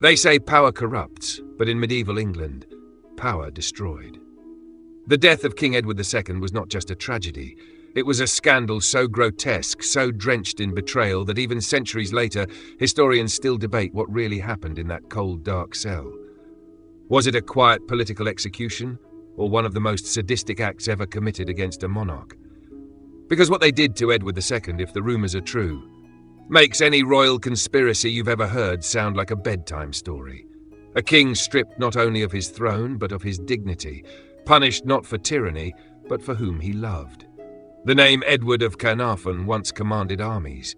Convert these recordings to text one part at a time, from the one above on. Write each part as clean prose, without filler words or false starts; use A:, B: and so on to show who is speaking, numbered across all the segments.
A: They say power corrupts, but in medieval England, power destroyed. The death of King Edward II was not just a tragedy. It was a scandal so grotesque, so drenched in betrayal that even centuries later, historians still debate what really happened in that cold, dark cell. Was it a quiet political execution, or one of the most sadistic acts ever committed against a monarch? Because what they did to Edward II, if the rumours are true, makes any royal conspiracy you've ever heard sound like a bedtime story. A king stripped not only of his throne, but of his dignity, punished not for tyranny, but for whom he loved. The name Edward of Caernarfon once commanded armies,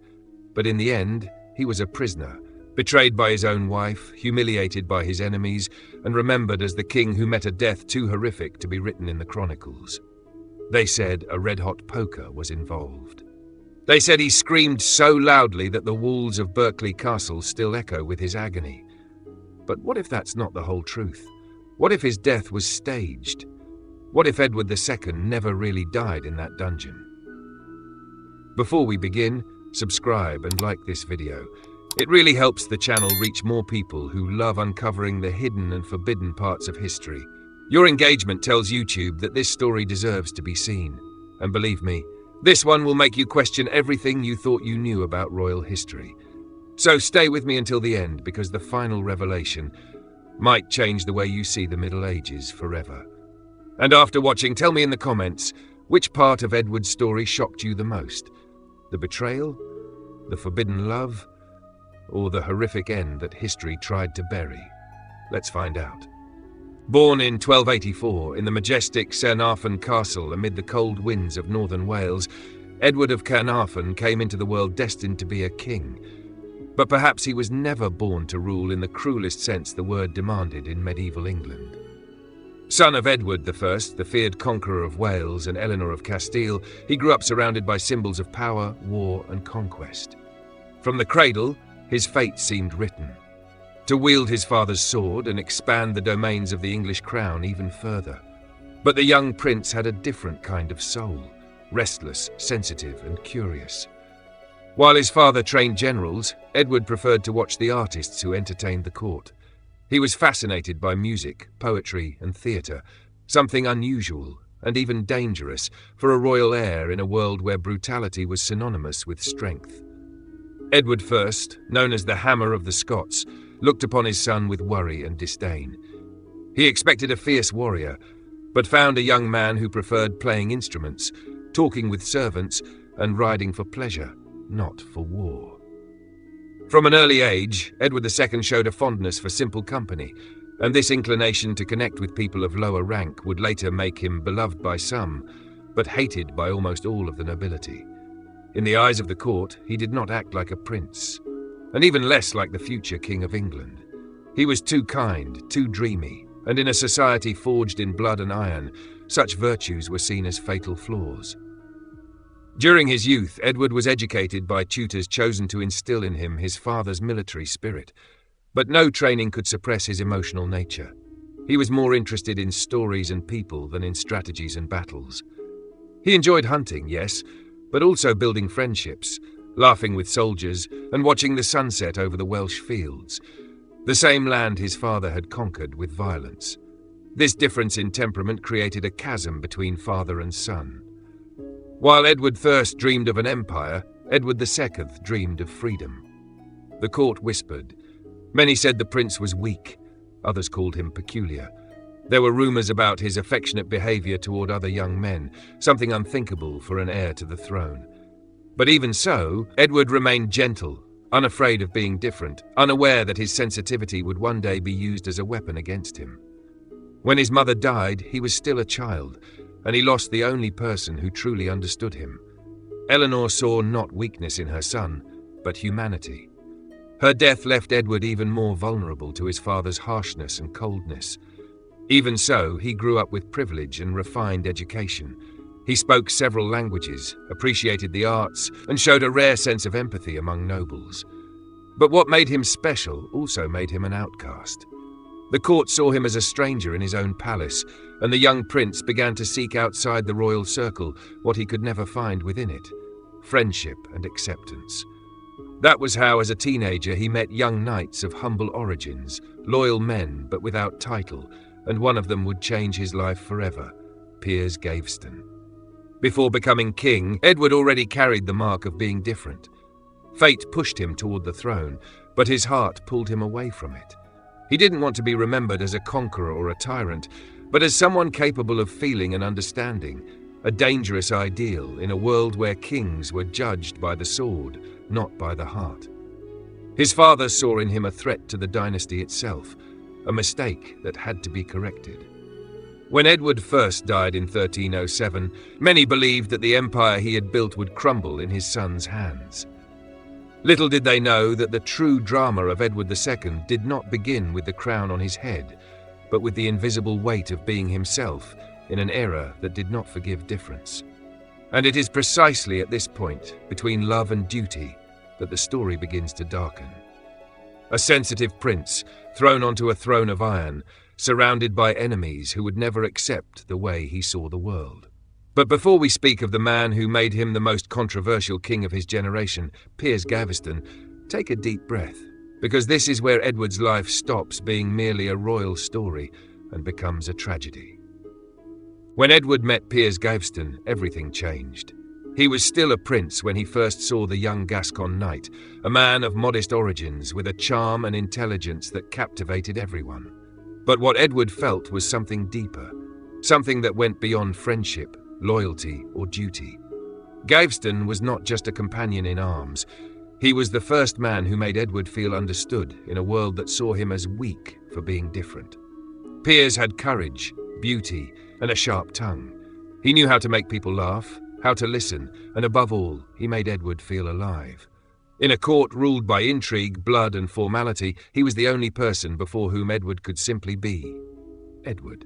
A: but in the end, he was a prisoner, betrayed by his own wife, humiliated by his enemies, and remembered as the king who met a death too horrific to be written in the chronicles. They said a red-hot poker was involved. They said he screamed so loudly that the walls of Berkeley Castle still echo with his agony. But what if that's not the whole truth? What if his death was staged? What if Edward II never really died in that dungeon? Before we begin, subscribe and like this video. It really helps the channel reach more people who love uncovering the hidden and forbidden parts of history. Your engagement tells YouTube that this story deserves to be seen. And believe me, this one will make you question everything you thought you knew about royal history. So stay with me until the end, because the final revelation might change the way you see the Middle Ages forever. And after watching, tell me in the comments, which part of Edward's story shocked you the most? The betrayal? The forbidden love? Or the horrific end that history tried to bury? Let's find out. Born in 1284 in the majestic Caernarfon Castle amid the cold winds of northern Wales, Edward of Caernarfon came into the world destined to be a king. But perhaps he was never born to rule in the cruelest sense the word demanded in medieval England. Son of Edward I, the feared conqueror of Wales, and Eleanor of Castile, he grew up surrounded by symbols of power, war, and conquest. From the cradle, his fate seemed written: to wield his father's sword and expand the domains of the English crown even further. But the young prince had a different kind of soul, restless, sensitive, and curious. While his father trained generals, Edward preferred to watch the artists who entertained the court. He was fascinated by music, poetry, and theatre, something unusual and even dangerous for a royal heir in a world where brutality was synonymous with strength. Edward I, known as the Hammer of the Scots, looked upon his son with worry and disdain. He expected a fierce warrior, but found a young man who preferred playing instruments, talking with servants, and riding for pleasure, not for war. From an early age, Edward II showed a fondness for simple company, and this inclination to connect with people of lower rank would later make him beloved by some, but hated by almost all of the nobility. In the eyes of the court, he did not act like a prince, and even less like the future King of England. He was too kind, too dreamy, and in a society forged in blood and iron, such virtues were seen as fatal flaws. During his youth, Edward was educated by tutors chosen to instill in him his father's military spirit, but no training could suppress his emotional nature. He was more interested in stories and people than in strategies and battles. He enjoyed hunting, yes, but also building friendships, laughing with soldiers, and watching the sunset over the Welsh fields, the same land his father had conquered with violence. This difference in temperament created a chasm between father and son. While Edward I dreamed of an empire, Edward II dreamed of freedom. The court whispered. Many said the prince was weak, others called him peculiar. There were rumours about his affectionate behaviour toward other young men, something unthinkable for an heir to the throne. But even so, Edward remained gentle, unafraid of being different, unaware that his sensitivity would one day be used as a weapon against him. When his mother died, he was still a child, and he lost the only person who truly understood him. Eleanor saw not weakness in her son, but humanity. Her death left Edward even more vulnerable to his father's harshness and coldness. Even so, he grew up with privilege and refined education. He spoke several languages, appreciated the arts, and showed a rare sense of empathy among nobles. But what made him special also made him an outcast. The court saw him as a stranger in his own palace, and the young prince began to seek outside the royal circle what he could never find within it: friendship and acceptance. That was how, as a teenager, he met young knights of humble origins, loyal men but without title, and one of them would change his life forever, Piers Gaveston. Before becoming king, Edward already carried the mark of being different. Fate pushed him toward the throne, but his heart pulled him away from it. He didn't want to be remembered as a conqueror or a tyrant, but as someone capable of feeling and understanding, a dangerous ideal in a world where kings were judged by the sword, not by the heart. His father saw in him a threat to the dynasty itself, a mistake that had to be corrected. When Edward first died in 1307, many believed that the empire he had built would crumble in his son's hands. Little did they know that the true drama of Edward II did not begin with the crown on his head, but with the invisible weight of being himself in an era that did not forgive difference. And it is precisely at this point, between love and duty, that the story begins to darken. A sensitive prince, thrown onto a throne of iron, surrounded by enemies who would never accept the way he saw the world. But before we speak of the man who made him the most controversial king of his generation, Piers Gaveston, take a deep breath, because this is where Edward's life stops being merely a royal story and becomes a tragedy. When Edward met Piers Gaveston, everything changed. He was still a prince when he first saw the young Gascon knight, a man of modest origins with a charm and intelligence that captivated everyone. But what Edward felt was something deeper, something that went beyond friendship, loyalty, or duty. Gaveston was not just a companion in arms. He was the first man who made Edward feel understood in a world that saw him as weak for being different. Piers had courage, beauty, and a sharp tongue. He knew how to make people laugh, how to listen, and above all, he made Edward feel alive. In a court ruled by intrigue, blood, and formality, he was the only person before whom Edward could simply be Edward.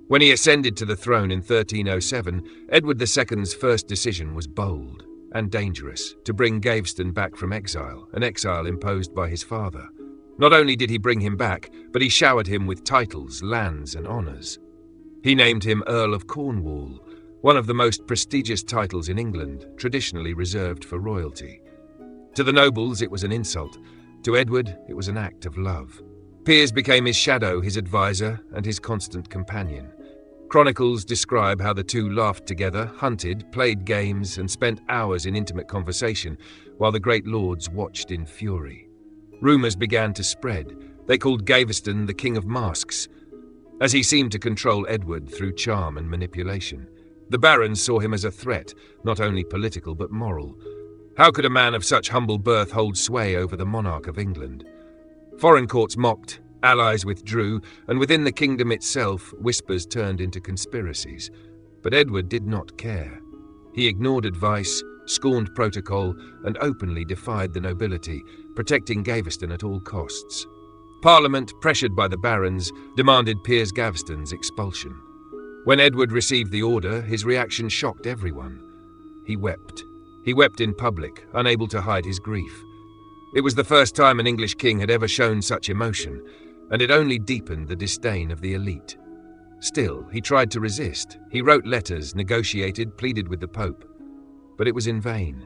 A: When he ascended to the throne in 1307, Edward II's first decision was bold and dangerous: to bring Gaveston back from exile, an exile imposed by his father. Not only did he bring him back, but he showered him with titles, lands, and honours. He named him Earl of Cornwall, one of the most prestigious titles in England, traditionally reserved for royalty. To the nobles, it was an insult. To Edward, it was an act of love. Piers became his shadow, his advisor, and his constant companion. Chronicles describe how the two laughed together, hunted, played games, and spent hours in intimate conversation, while the great lords watched in fury. Rumours began to spread. They called Gaveston the King of Masks, as he seemed to control Edward through charm and manipulation. The barons saw him as a threat, not only political but moral. How could a man of such humble birth hold sway over the monarch of England? Foreign courts mocked, allies withdrew, and within the kingdom itself, whispers turned into conspiracies. But Edward did not care. He ignored advice, scorned protocol, and openly defied the nobility, protecting Gaveston at all costs. Parliament, pressured by the barons, demanded Piers Gaveston's expulsion. When Edward received the order, his reaction shocked everyone. He wept. He wept in public, unable to hide his grief. It was the first time an English king had ever shown such emotion, and it only deepened the disdain of the elite. Still, he tried to resist. He wrote letters, negotiated, pleaded with the Pope. But it was in vain.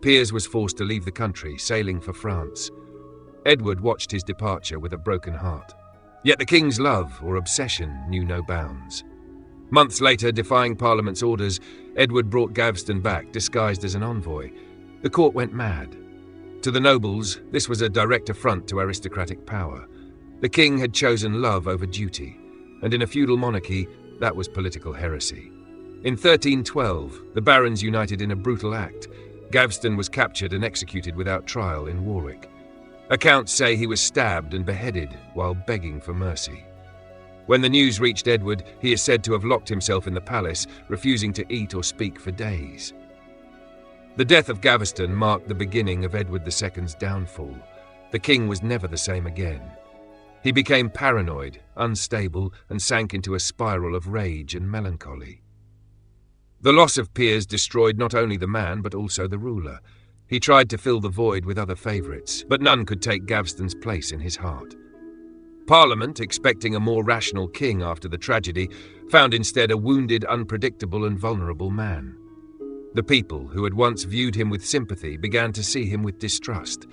A: Piers was forced to leave the country, sailing for France. Edward watched his departure with a broken heart. Yet the king's love, or obsession, knew no bounds. Months later, defying Parliament's orders, Edward brought Gaveston back, disguised as an envoy. The court went mad. To the nobles, this was a direct affront to aristocratic power. The king had chosen love over duty, and in a feudal monarchy, that was political heresy. In 1312, the barons united in a brutal act. Gaveston was captured and executed without trial in Warwick. Accounts say he was stabbed and beheaded while begging for mercy. When the news reached Edward, he is said to have locked himself in the palace, refusing to eat or speak for days. The death of Gaveston marked the beginning of Edward II's downfall. The king was never the same again. He became paranoid, unstable, and sank into a spiral of rage and melancholy. The loss of Piers destroyed not only the man but also the ruler. He tried to fill the void with other favourites, but none could take Gaveston's place in his heart. Parliament, expecting a more rational king after the tragedy, found instead a wounded, unpredictable and vulnerable man. The people, who had once viewed him with sympathy, began to see him with distrust.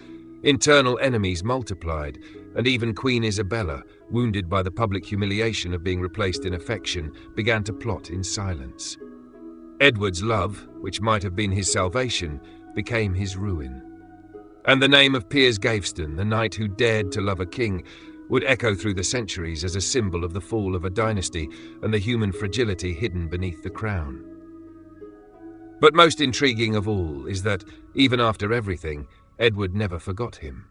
A: Internal enemies multiplied, and even Queen Isabella, wounded by the public humiliation of being replaced in affection, began to plot in silence. Edward's love, which might have been his salvation, became his ruin. And the name of Piers Gaveston, the knight who dared to love a king, would echo through the centuries as a symbol of the fall of a dynasty and the human fragility hidden beneath the crown. But most intriguing of all is that, even after everything, Edward never forgot him.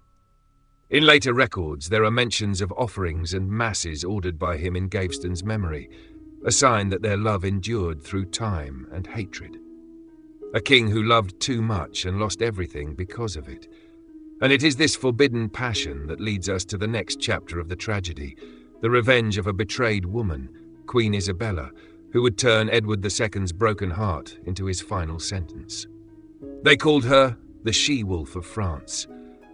A: In later records, there are mentions of offerings and masses ordered by him in Gaveston's memory, a sign that their love endured through time and hatred. A king who loved too much and lost everything because of it. And it is this forbidden passion that leads us to the next chapter of the tragedy, the revenge of a betrayed woman, Queen Isabella, who would turn Edward II's broken heart into his final sentence. They called her the She-Wolf of France,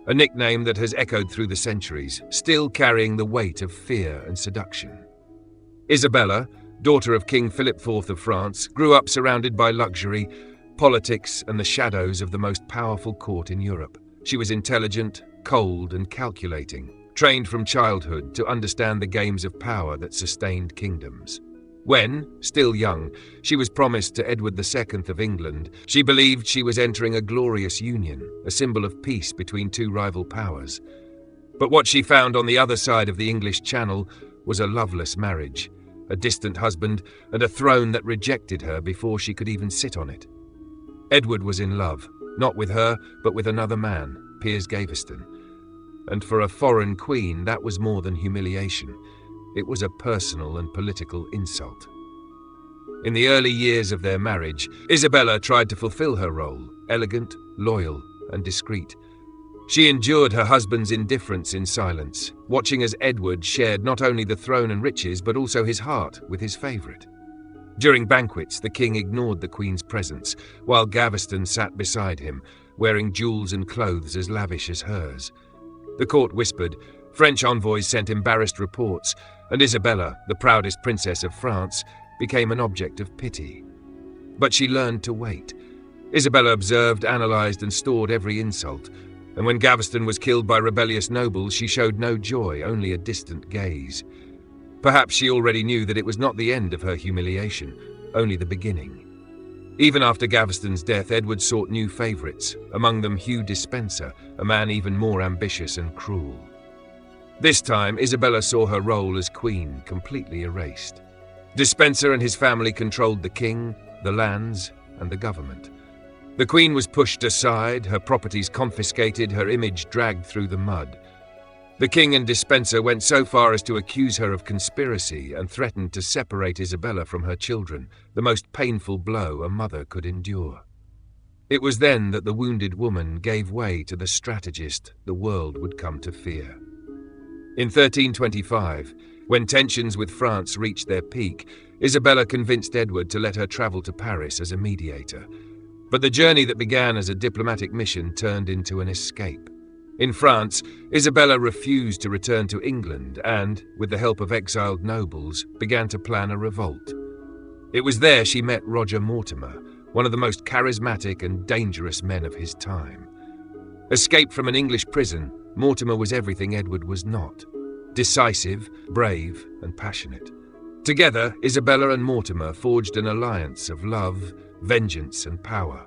A: a nickname that has echoed through the centuries, still carrying the weight of fear and seduction. Isabella, daughter of King Philip IV of France, grew up surrounded by luxury, politics, and the shadows of the most powerful court in Europe. She was intelligent, cold, and calculating, trained from childhood to understand the games of power that sustained kingdoms. When, still young, she was promised to Edward II of England, she believed she was entering a glorious union, a symbol of peace between two rival powers. But what she found on the other side of the English Channel was a loveless marriage, a distant husband, and a throne that rejected her before she could even sit on it. Edward was in love, not with her, but with another man, Piers Gaveston. And for a foreign queen, that was more than humiliation. It was a personal and political insult. In the early years of their marriage, Isabella tried to fulfill her role, elegant, loyal, and discreet. She endured her husband's indifference in silence, watching as Edward shared not only the throne and riches, but also his heart with his favourite. During banquets, the king ignored the queen's presence, while Gaveston sat beside him, wearing jewels and clothes as lavish as hers. The court whispered, French envoys sent embarrassed reports, and Isabella, the proudest princess of France, became an object of pity. But she learned to wait. Isabella observed, analysed, and stored every insult, and when Gaveston was killed by rebellious nobles, she showed no joy, only a distant gaze. Perhaps she already knew that it was not the end of her humiliation, only the beginning. Even after Gaveston's death, Edward sought new favourites, among them Hugh Despenser, a man even more ambitious and cruel. This time, Isabella saw her role as queen completely erased. Despenser and his family controlled the king, the lands, and the government. The queen was pushed aside, her properties confiscated, her image dragged through the mud. The king and Despenser went so far as to accuse her of conspiracy and threatened to separate Isabella from her children, the most painful blow a mother could endure. It was then that the wounded woman gave way to the strategist the world would come to fear. In 1325, when tensions with France reached their peak, Isabella convinced Edward to let her travel to Paris as a mediator. But the journey that began as a diplomatic mission turned into an escape. In France, Isabella refused to return to England and, with the help of exiled nobles, began to plan a revolt. It was there she met Roger Mortimer, one of the most charismatic and dangerous men of his time. Escaped from an English prison, Mortimer was everything Edward was not: decisive, brave, and passionate. Together, Isabella and Mortimer forged an alliance of love, vengeance, and power.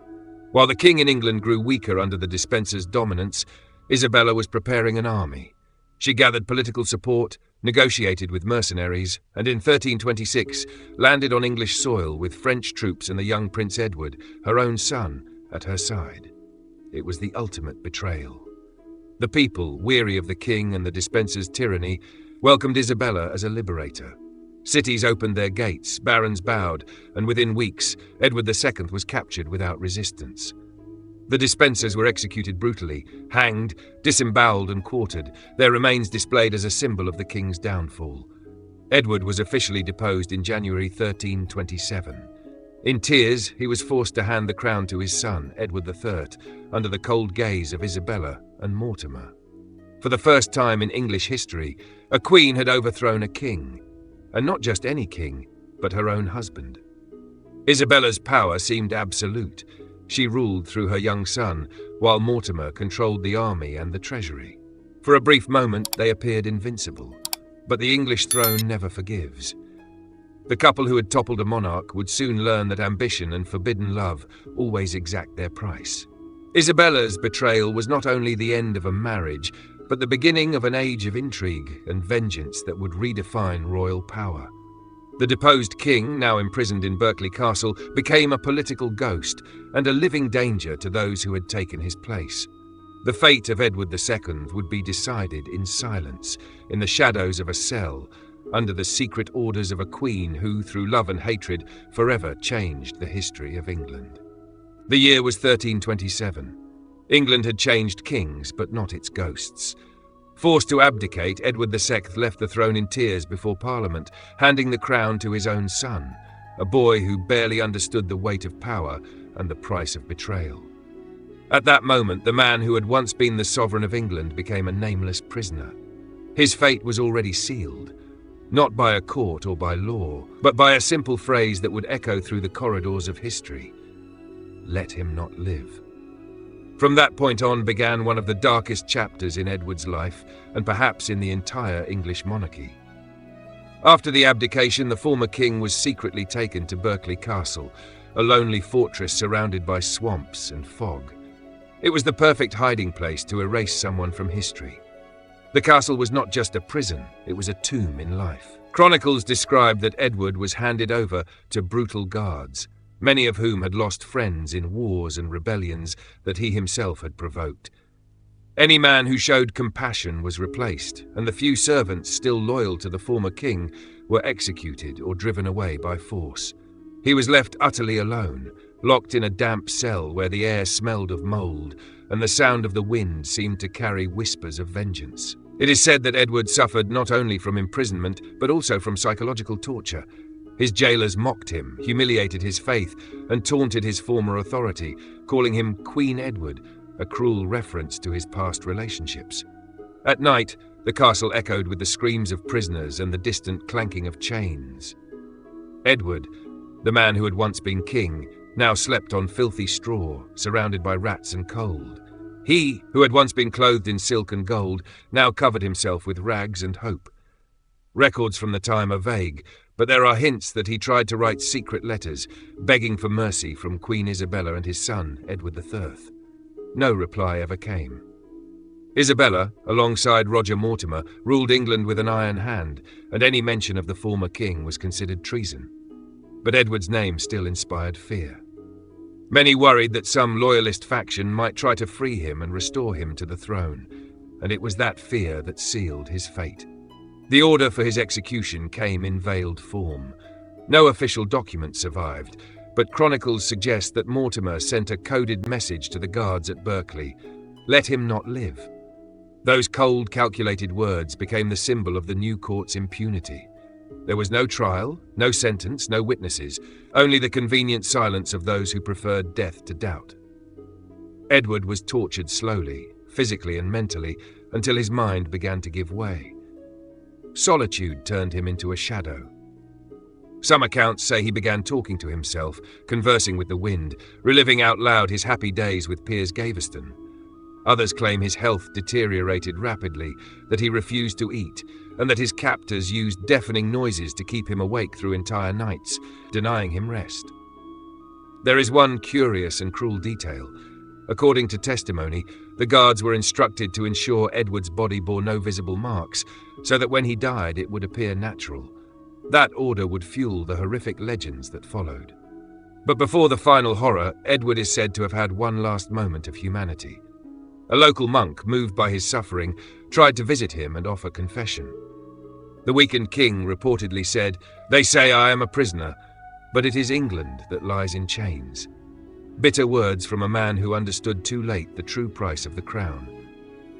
A: While the king in England grew weaker under the Despenser's dominance, Isabella was preparing an army. She gathered political support, negotiated with mercenaries, and in 1326 landed on English soil with French troops and the young Prince Edward, her own son, at her side. It was the ultimate betrayal. The people, weary of the king and the Despenser's tyranny, welcomed Isabella as a liberator. Cities opened their gates, barons bowed, and within weeks, Edward II was captured without resistance. The Despensers were executed brutally, hanged, disemboweled and quartered, their remains displayed as a symbol of the king's downfall. Edward was officially deposed in January 1327. In tears, he was forced to hand the crown to his son, Edward III, under the cold gaze of Isabella and Mortimer. For the first time in English history, a queen had overthrown a king, and not just any king, but her own husband. Isabella's power seemed absolute. She ruled through her young son, while Mortimer controlled the army and the treasury. For a brief moment, they appeared invincible, but the English throne never forgives. The couple who had toppled a monarch would soon learn that ambition and forbidden love always exact their price. Isabella's betrayal was not only the end of a marriage, but the beginning of an age of intrigue and vengeance that would redefine royal power. The deposed king, now imprisoned in Berkeley Castle, became a political ghost and a living danger to those who had taken his place. The fate of Edward II would be decided in silence, in the shadows of a cell, under the secret orders of a queen who, through love and hatred, forever changed the history of England. The year was 1327. England had changed kings, but not its ghosts. Forced to abdicate, Edward II left the throne in tears before Parliament, handing the crown to his own son, a boy who barely understood the weight of power and the price of betrayal. At that moment, the man who had once been the sovereign of England became a nameless prisoner. His fate was already sealed, not by a court or by law, but by a simple phrase that would echo through the corridors of history: "Let him not live." From that point on began one of the darkest chapters in Edward's life, and perhaps in the entire English monarchy. After the abdication, the former king was secretly taken to Berkeley Castle, a lonely fortress surrounded by swamps and fog. It was the perfect hiding place to erase someone from history. The castle was not just a prison, it was a tomb in life. Chronicles describe that Edward was handed over to brutal guards, many of whom had lost friends in wars and rebellions that he himself had provoked. Any man who showed compassion was replaced, and the few servants still loyal to the former king were executed or driven away by force. He was left utterly alone, locked in a damp cell where the air smelled of mould, and the sound of the wind seemed to carry whispers of vengeance. It is said that Edward suffered not only from imprisonment, but also from psychological torture. His jailers mocked him, humiliated his faith, and taunted his former authority, calling him Queen Edward, a cruel reference to his past relationships. At night, the castle echoed with the screams of prisoners and the distant clanking of chains. Edward, the man who had once been king, now slept on filthy straw, surrounded by rats and cold. He, who had once been clothed in silk and gold, now covered himself with rags and hope. Records from the time are vague, but there are hints that he tried to write secret letters, begging for mercy from Queen Isabella and his son, Edward III. No reply ever came. Isabella, alongside Roger Mortimer, ruled England with an iron hand, and any mention of the former king was considered treason. But Edward's name still inspired fear. Many worried that some loyalist faction might try to free him and restore him to the throne, and it was that fear that sealed his fate. The order for his execution came in veiled form. No official document survived, but chronicles suggest that Mortimer sent a coded message to the guards at Berkeley: "Let him not live." Those cold, calculated words became the symbol of the new court's impunity. There was no trial, no sentence, no witnesses, only the convenient silence of those who preferred death to doubt. Edward was tortured slowly, physically and mentally, until his mind began to give way. Solitude turned him into a shadow. Some accounts say he began talking to himself, conversing with the wind, reliving out loud his happy days with Piers Gaveston. Others claim his health deteriorated rapidly, that he refused to eat, and that his captors used deafening noises to keep him awake through entire nights, denying him rest. There is one curious and cruel detail. According to testimony, the guards were instructed to ensure Edward's body bore no visible marks, so that when he died it would appear natural. That order would fuel the horrific legends that followed. But before the final horror, Edward is said to have had one last moment of humanity. A local monk, moved by his suffering, tried to visit him and offer confession. The weakened king reportedly said, "They say I am a prisoner, but it is England that lies in chains." Bitter words from a man who understood too late the true price of the crown.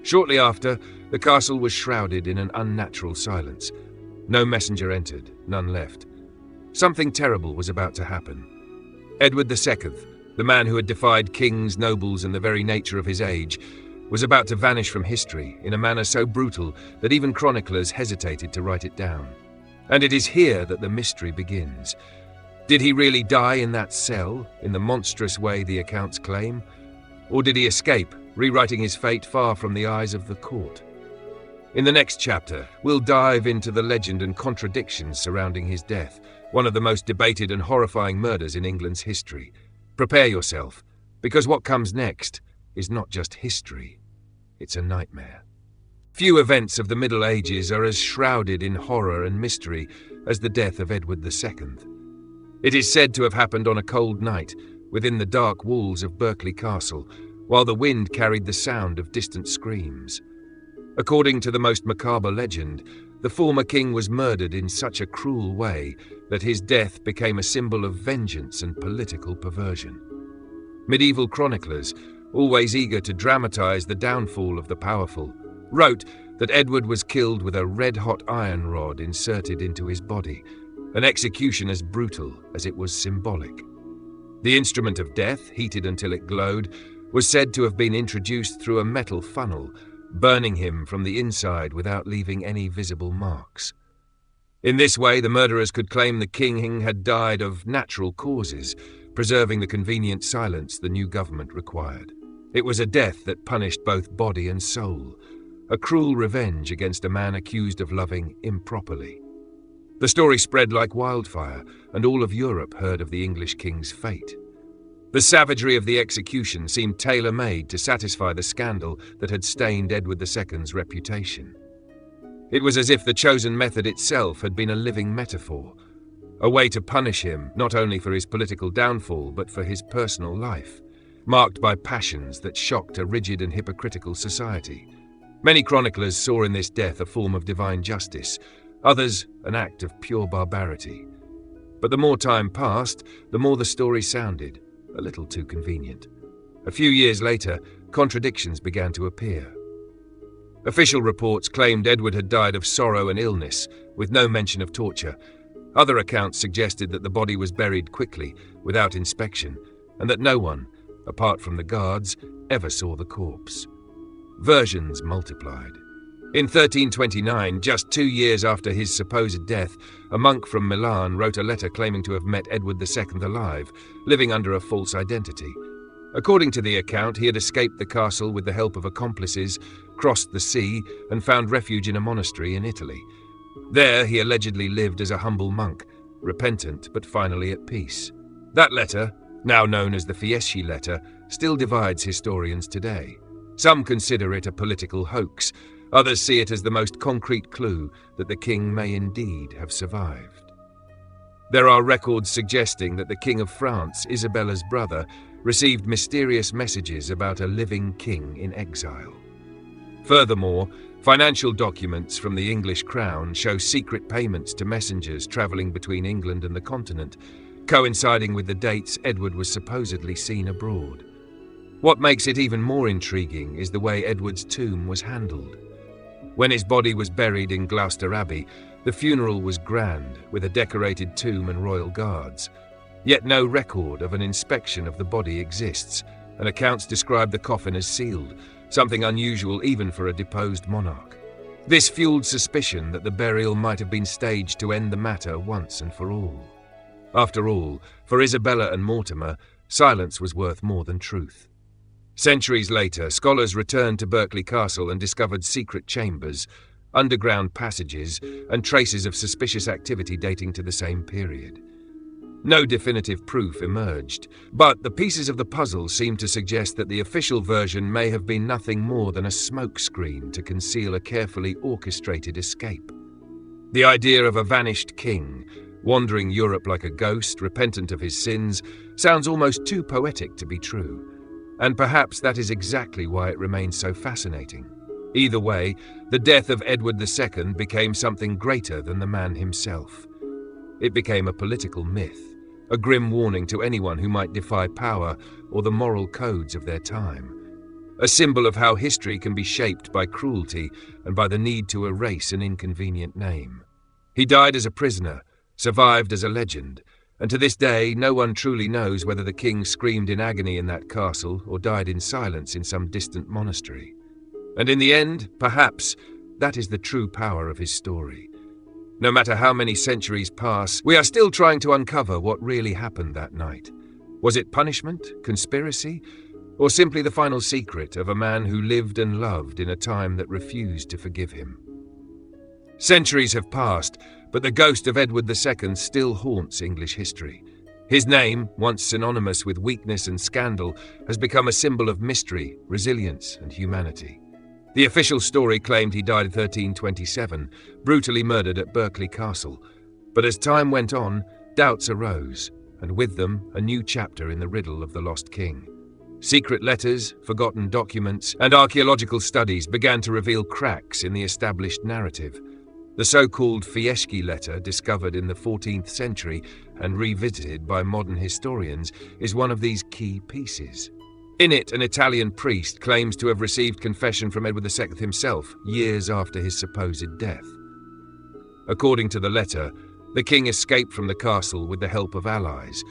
A: Shortly after, the castle was shrouded in an unnatural silence. No messenger entered, none left. Something terrible was about to happen. Edward II, the man who had defied kings, nobles, and the very nature of his age, was about to vanish from history in a manner so brutal that even chroniclers hesitated to write it down. And it is here that the mystery begins. Did he really die in that cell, in the monstrous way the accounts claim? Or did he escape, rewriting his fate far from the eyes of the court? In the next chapter, we'll dive into the legend and contradictions surrounding his death, one of the most debated and horrifying murders in England's history. Prepare yourself, because what comes next is not just history, it's a nightmare. Few events of the Middle Ages are as shrouded in horror and mystery as the death of Edward II. It is said to have happened on a cold night, within the dark walls of Berkeley Castle, while the wind carried the sound of distant screams. According to the most macabre legend, the former king was murdered in such a cruel way that his death became a symbol of vengeance and political perversion. Medieval chroniclers, always eager to dramatize the downfall of the powerful, wrote that Edward was killed with a red-hot iron rod inserted into his body, an execution as brutal as it was symbolic. The instrument of death, heated until it glowed, was said to have been introduced through a metal funnel, burning him from the inside without leaving any visible marks. In this way, the murderers could claim the king had died of natural causes, preserving the convenient silence the new government required. It was a death that punished both body and soul, a cruel revenge against a man accused of loving improperly. The story spread like wildfire, and all of Europe heard of the English king's fate. The savagery of the execution seemed tailor-made to satisfy the scandal that had stained Edward II's reputation. It was as if the chosen method itself had been a living metaphor, a way to punish him not only for his political downfall but for his personal life, marked by passions that shocked a rigid and hypocritical society. Many chroniclers saw in this death a form of divine justice, others an act of pure barbarity. But the more time passed, the more the story sounded a little too convenient. A few years later, contradictions began to appear. Official reports claimed Edward had died of sorrow and illness, with no mention of torture. Other accounts suggested that the body was buried quickly, without inspection, and that no one, apart from the guards, ever saw the corpse. Versions multiplied. In 1329, just 2 years after his supposed death, a monk from Milan wrote a letter claiming to have met Edward II alive, living under a false identity. According to the account, he had escaped the castle with the help of accomplices, crossed the sea, and found refuge in a monastery in Italy. There he allegedly lived as a humble monk, repentant but finally at peace. That letter, now known as the Fieschi Letter, still divides historians today. Some consider it a political hoax. Others see it as the most concrete clue that the king may indeed have survived. There are records suggesting that the King of France, Isabella's brother, received mysterious messages about a living king in exile. Furthermore, financial documents from the English crown show secret payments to messengers travelling between England and the continent, coinciding with the dates Edward was supposedly seen abroad. What makes it even more intriguing is the way Edward's tomb was handled. When his body was buried in Gloucester Abbey, the funeral was grand, with a decorated tomb and royal guards. Yet no record of an inspection of the body exists, and accounts describe the coffin as sealed, something unusual even for a deposed monarch. This fueled suspicion that the burial might have been staged to end the matter once and for all. After all, for Isabella and Mortimer, silence was worth more than truth. Centuries later, scholars returned to Berkeley Castle and discovered secret chambers, underground passages, and traces of suspicious activity dating to the same period. No definitive proof emerged, but the pieces of the puzzle seem to suggest that the official version may have been nothing more than a smokescreen to conceal a carefully orchestrated escape. The idea of a vanished king, wandering Europe like a ghost, repentant of his sins, sounds almost too poetic to be true. And perhaps that is exactly why it remains so fascinating. Either way, the death of Edward II became something greater than the man himself. It became a political myth, a grim warning to anyone who might defy power or the moral codes of their time. A symbol of how history can be shaped by cruelty and by the need to erase an inconvenient name. He died as a prisoner, survived as a legend, and to this day no one truly knows whether the king screamed in agony in that castle or died in silence in some distant monastery. And in the end, perhaps, that is the true power of his story. No matter how many centuries pass, we are still trying to uncover what really happened that night. Was it punishment, conspiracy, or simply the final secret of a man who lived and loved in a time that refused to forgive him? Centuries have passed, but the ghost of Edward II still haunts English history. His name, once synonymous with weakness and scandal, has become a symbol of mystery, resilience, and humanity. The official story claimed he died in 1327, brutally murdered at Berkeley Castle. But as time went on, doubts arose, and with them, a new chapter in the riddle of the lost king. Secret letters, forgotten documents, and archaeological studies began to reveal cracks in the established narrative. The so-called Fieschi Letter, discovered in the 14th century and revisited by modern historians, is one of these key pieces. In it, an Italian priest claims to have received confession from Edward II himself, years after his supposed death. According to the letter, the king escaped from the castle with the help of allies,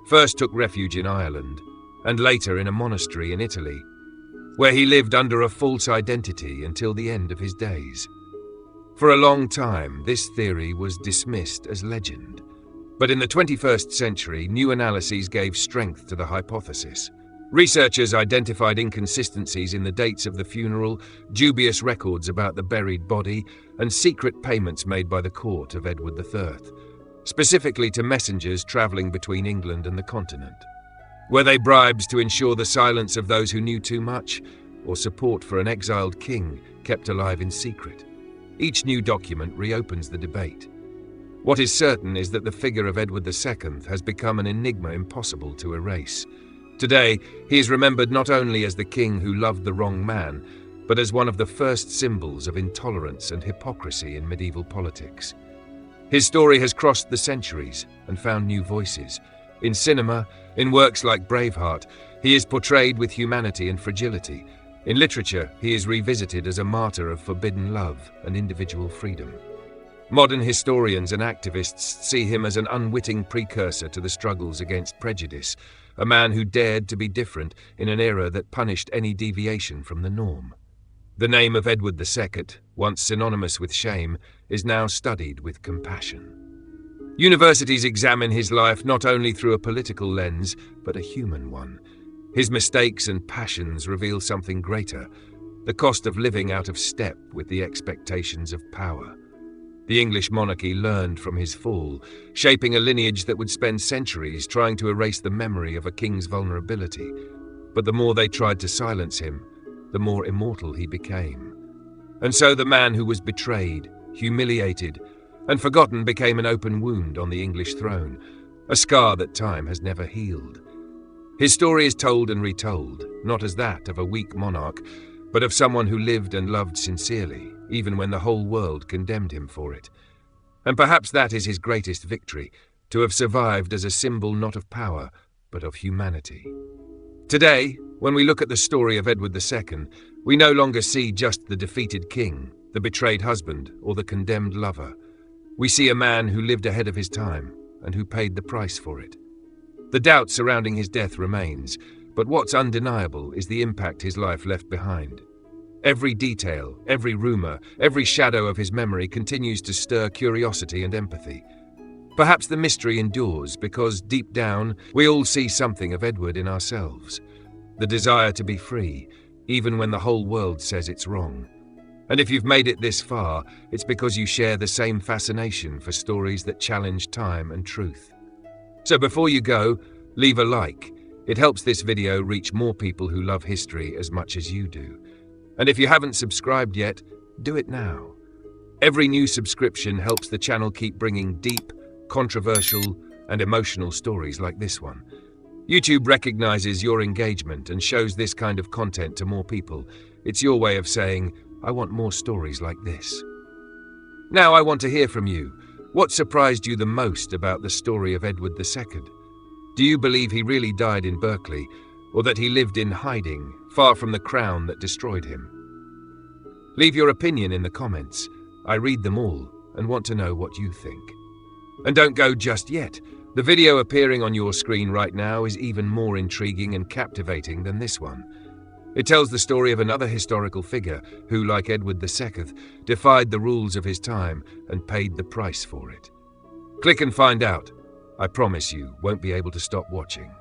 A: first took refuge in Ireland, and later in a monastery in Italy, where he lived under a false identity until the end of his days. For a long time, this theory was dismissed as legend. But in the 21st century, new analyses gave strength to the hypothesis. Researchers identified inconsistencies in the dates of the funeral, dubious records about the buried body, and secret payments made by the court of Edward III, specifically to messengers travelling between England and the continent. Were they bribes to ensure the silence of those who knew too much, or support for an exiled king kept alive in secret? Each new document reopens the debate. What is certain is that the figure of Edward II has become an enigma impossible to erase. Today, he is remembered not only as the king who loved the wrong man, but as one of the first symbols of intolerance and hypocrisy in medieval politics. His story has crossed the centuries and found new voices. In cinema, in works like Braveheart, he is portrayed with humanity and fragility. In literature, he is revisited as a martyr of forbidden love and individual freedom. Modern historians and activists see him as an unwitting precursor to the struggles against prejudice, a man who dared to be different in an era that punished any deviation from the norm. The name of Edward II, once synonymous with shame, is now studied with compassion. Universities examine his life not only through a political lens, but a human one. His mistakes and passions reveal something greater, the cost of living out of step with the expectations of power. The English monarchy learned from his fall, shaping a lineage that would spend centuries trying to erase the memory of a king's vulnerability. But the more they tried to silence him, the more immortal he became. And so the man who was betrayed, humiliated, and forgotten became an open wound on the English throne, a scar that time has never healed. His story is told and retold, not as that of a weak monarch, but of someone who lived and loved sincerely, even when the whole world condemned him for it. And perhaps that is his greatest victory, to have survived as a symbol not of power, but of humanity. Today, when we look at the story of Edward II, we no longer see just the defeated king, the betrayed husband, or the condemned lover. We see a man who lived ahead of his time, and who paid the price for it. The doubt surrounding his death remains, but what's undeniable is the impact his life left behind. Every detail, every rumour, every shadow of his memory continues to stir curiosity and empathy. Perhaps the mystery endures because, deep down, we all see something of Edward in ourselves. The desire to be free, even when the whole world says it's wrong. And if you've made it this far, it's because you share the same fascination for stories that challenge time and truth. So before you go, leave a like. It helps this video reach more people who love history as much as you do. And if you haven't subscribed yet, do it now. Every new subscription helps the channel keep bringing deep, controversial, and emotional stories like this one. YouTube recognizes your engagement and shows this kind of content to more people. It's your way of saying, I want more stories like this. Now I want to hear from you. What surprised you the most about the story of Edward II? Do you believe he really died in Berkeley, or that he lived in hiding, far from the crown that destroyed him? Leave your opinion in the comments. I read them all and want to know what you think. And don't go just yet. The video appearing on your screen right now is even more intriguing and captivating than this one. It tells the story of another historical figure who, like Edward II, defied the rules of his time and paid the price for it. Click and find out. I promise you won't be able to stop watching.